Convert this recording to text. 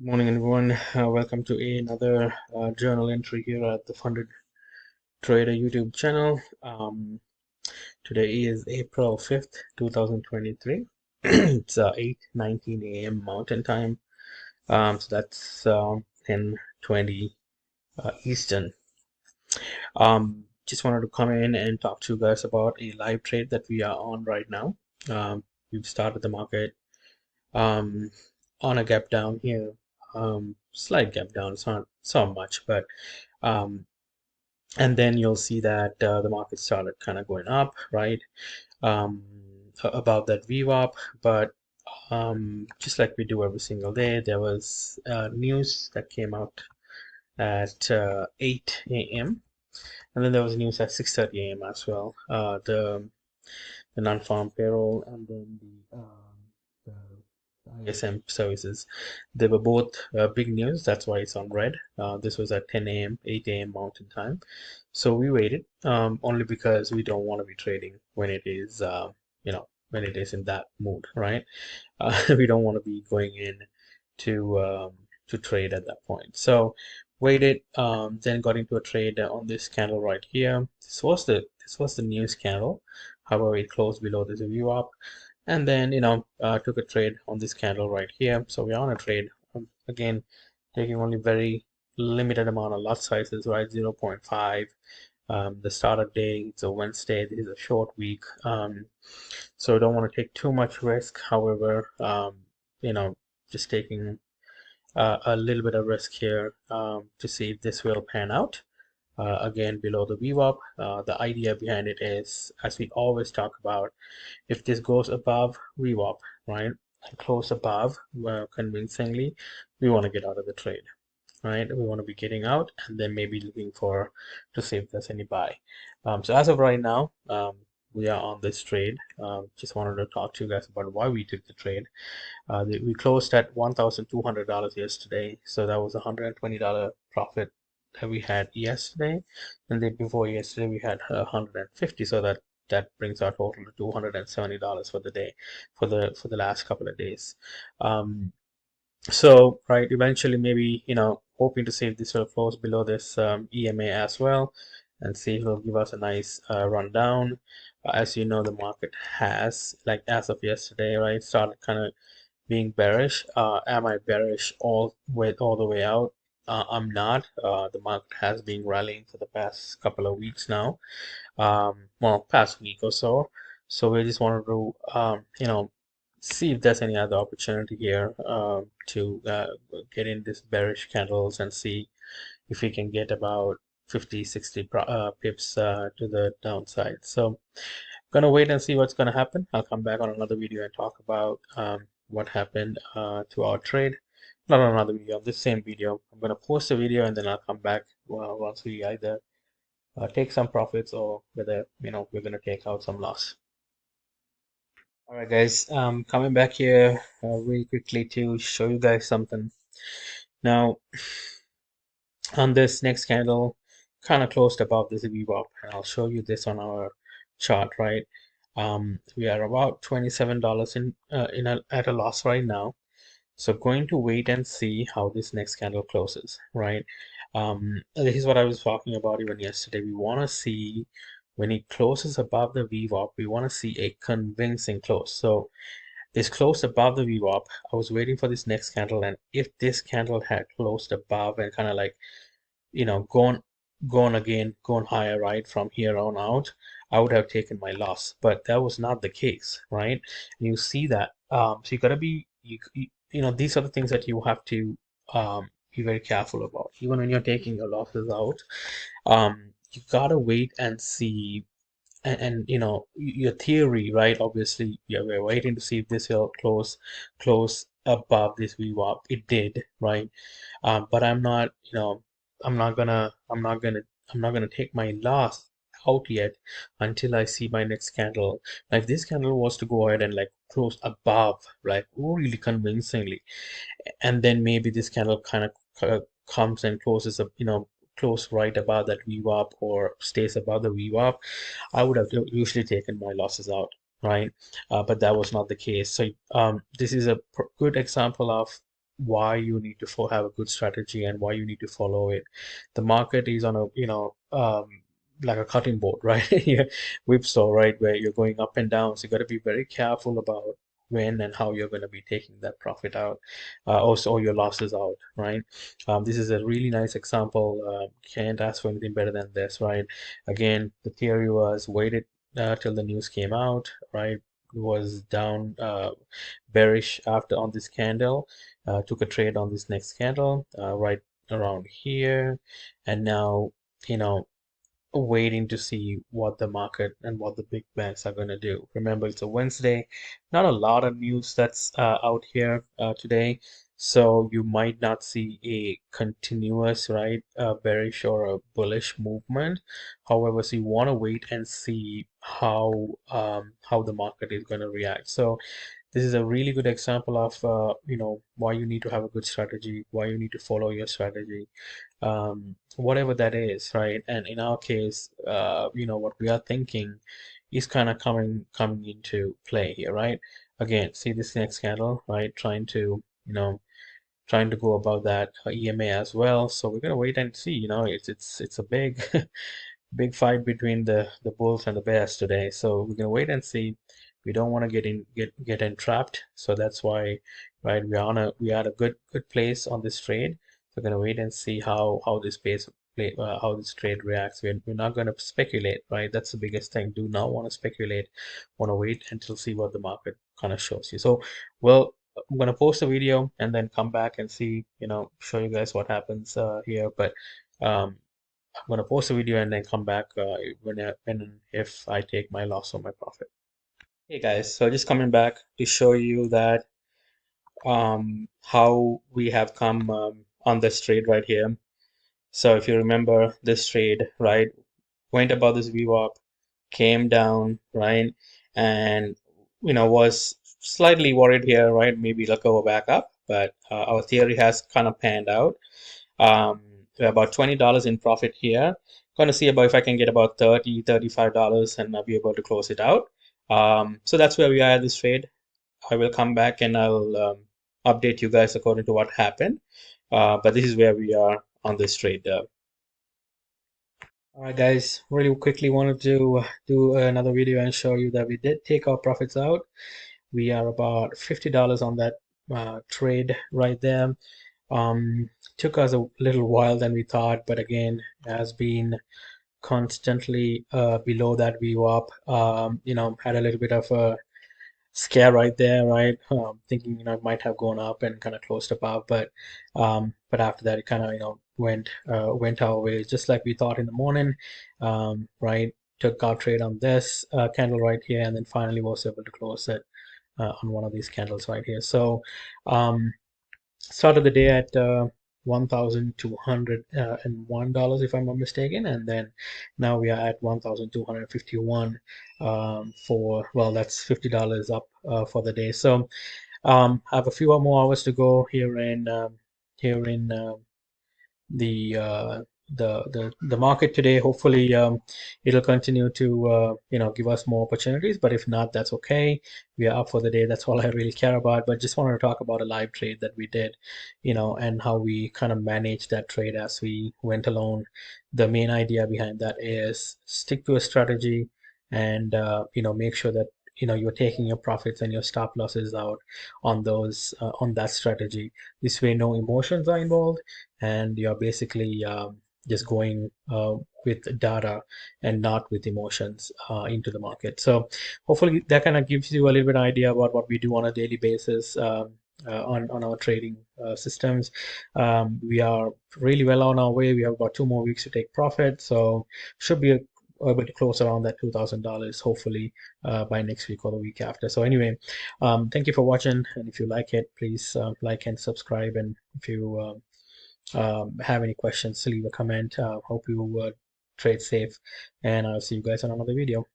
Morning, everyone. Welcome to another journal entry here at the Funded Trader YouTube channel. Today is April 5th, 2023. It's 8:19 a.m. Mountain Time. So that's 10:20 Eastern. Just wanted to come in and talk to you guys about a live trade that we are on right now. We've started the market um, on a gap down here, slight gap down. It's not so much, but um, and then you'll see that the market started kind of going up, right? Um, above that VWAP, but just like we do every single day, there was news that came out at 8 a.m. and then there was news at 6:30 a.m. as well. The non-farm payroll and then the ISM services. They were both big news. That's why it's on red. This was at 10 a.m., 8 a.m. Mountain Time. So we waited only because we don't want to be trading when it is, when it is in that mood, right? We don't want to be going in to trade at that point. So waited, then got into a trade on this candle right here. This was the news candle. However, it closed below this view up, and then took a trade on this candle right here. So we're on a trade again, taking only very limited amount of lot sizes, right? 0.5. The start of day, it's a Wednesday. This is a short week, so don't want to take too much risk. However, just taking a little bit of risk here to see if this will pan out. Again, below the VWAP. The idea behind it is, as we always talk about, if this goes above VWAP, right, and close above convincingly, we want to get out of the trade, right? We want to be getting out and then maybe looking for to see if there's any buy. So as of right now, we are on this trade. Just wanted to talk to you guys about why we took the trade. We closed at $1,200 yesterday, so that was a $120 profit that we had yesterday, and then before yesterday we had 150, so that brings our total to $270 for the day, for the last couple of days. So right, eventually maybe hoping to see if this will close below this EMA as well, and see if it'll give us a nice rundown. As you know, the market has, like as of yesterday, right, started kind of being bearish. Am I bearish all the way out? I'm not. The market has been rallying for the past couple of weeks now. Well, past week or so. So we just wanted to, see if there's any other opportunity here to get in this bearish candles and see if we can get about 50, 60 pips to the downside. So gonna wait and see what's gonna happen. I'll come back on another video and talk about what happened to our trade. Not on another video, on this same video. I'm gonna post a video and then I'll come back once we either take some profits or whether we're gonna take out some loss. All right, guys. Coming back here really quickly to show you guys something. Now, on this next candle, kind of closed above this VWAP, and I'll show you this on our chart, right? We are about $27 at a loss right now. So going to wait and see how this next candle closes, right? This is what I was talking about even yesterday. We want to see when it closes above the VWAP, we want to see a convincing close. So this closed above the VWAP. I was waiting for this next candle, and if this candle had closed above and kind of like gone higher, right, from here on out, I would have taken my loss, but that was not the case, right? And you see that. So you gotta be these are the things that you have to be very careful about, even when you're taking your losses out. You gotta wait and see, and your theory, right? Obviously, yeah, we're waiting to see if this will close above this VWAP. It did, right? But I'm not gonna take my loss out yet until I see my next candle. Now, if this candle was to go ahead and like close above, like really convincingly, and then maybe this candle kind of comes and closes up, close right above that VWAP or stays above the VWAP, I would have usually taken my losses out, right? But that was not the case. So this is a good example of why you need to have a good strategy and why you need to follow it. The market is on a, like a cutting board, right? Yeah, whipsaw, right? Where you're going up and down. So you got to be very careful about when and how you're going to be taking that profit out, also or your losses out, right? This is a really nice example. Can't ask for anything better than this, right? Again, the theory was waited till the news came out, right? Was down bearish after on this candle, took a trade on this next candle right around here, and now, you know, waiting to see what the market and what the big banks are going to do. Remember, it's a Wednesday, not a lot of news that's out here today, so you might not see a continuous, right, bearish or a bullish movement. However, so you want to wait and see how the market is going to react. So this is a really good example of why you need to have a good strategy, why you need to follow your strategy, whatever that is, right? And in our case, what we are thinking is kind of coming into play here, right? Again, see this next candle, right? Trying to go above that EMA as well. So we're gonna wait and see. It's a big big fight between the bulls and the bears today. So we're gonna wait and see. We don't want to get entrapped. So that's why, right? We are at a good place on this trade. So we're gonna wait and see how this how this trade reacts. We're not gonna speculate, right? That's the biggest thing. Do not want to speculate. Want to wait until see what the market kind of shows you. So, well, I'm gonna post a video and then come back and see, show you guys what happens here. But um, I'm gonna post a video and then come back when and if I take my loss or my profit. Hey guys, so just coming back to show you that how we have come on this trade right here. So if you remember this trade, right, went above this VWAP, came down, right, and was slightly worried here, right? Maybe it'll go back up, but our theory has kind of panned out. um, about $20 in profit here. Going to see about if I can get about $35 and I'll be able to close it out. So that's where we are at this trade. I will come back and I'll update you guys according to what happened. But this is where we are on this trade. All right, guys, really quickly wanted to do another video and show you that we did take our profits out. We are about $50 on that trade right there. Took us a little while than we thought, but again, has been constantly below that VWAP. Had a little bit of a scare right there, right? Thinking, it might have gone up and kind of closed above, but after that, it kind of, went our way, just like we thought in the morning, right? Took our trade on this candle right here, and then finally was able to close it on one of these candles right here. So, started the day at $1,201 if I'm not mistaken, and then now we are at 1,251 for, well, that's $50 up for the day. So I have a few more hours to go here in the the market today. Hopefully, it'll continue to give us more opportunities. But if not, that's okay. We are up for the day. That's all I really care about. But just wanted to talk about a live trade that we did, and how we kind of managed that trade as we went along. The main idea behind that is stick to a strategy and make sure that you're taking your profits and your stop losses out on those on that strategy. This way, no emotions are involved and you're basically just going with data and not with emotions into the market. So hopefully that kind of gives you a little bit of idea about what we do on a daily basis on our trading systems. We are really well on our way. We have about 2 more weeks to take profit, so should be able to close around that $2,000 hopefully by next week or the week after. So anyway, thank you for watching, and if you like it, please like and subscribe, and if you have any questions, leave a comment. Hope you trade safe, and I'll see you guys on another video.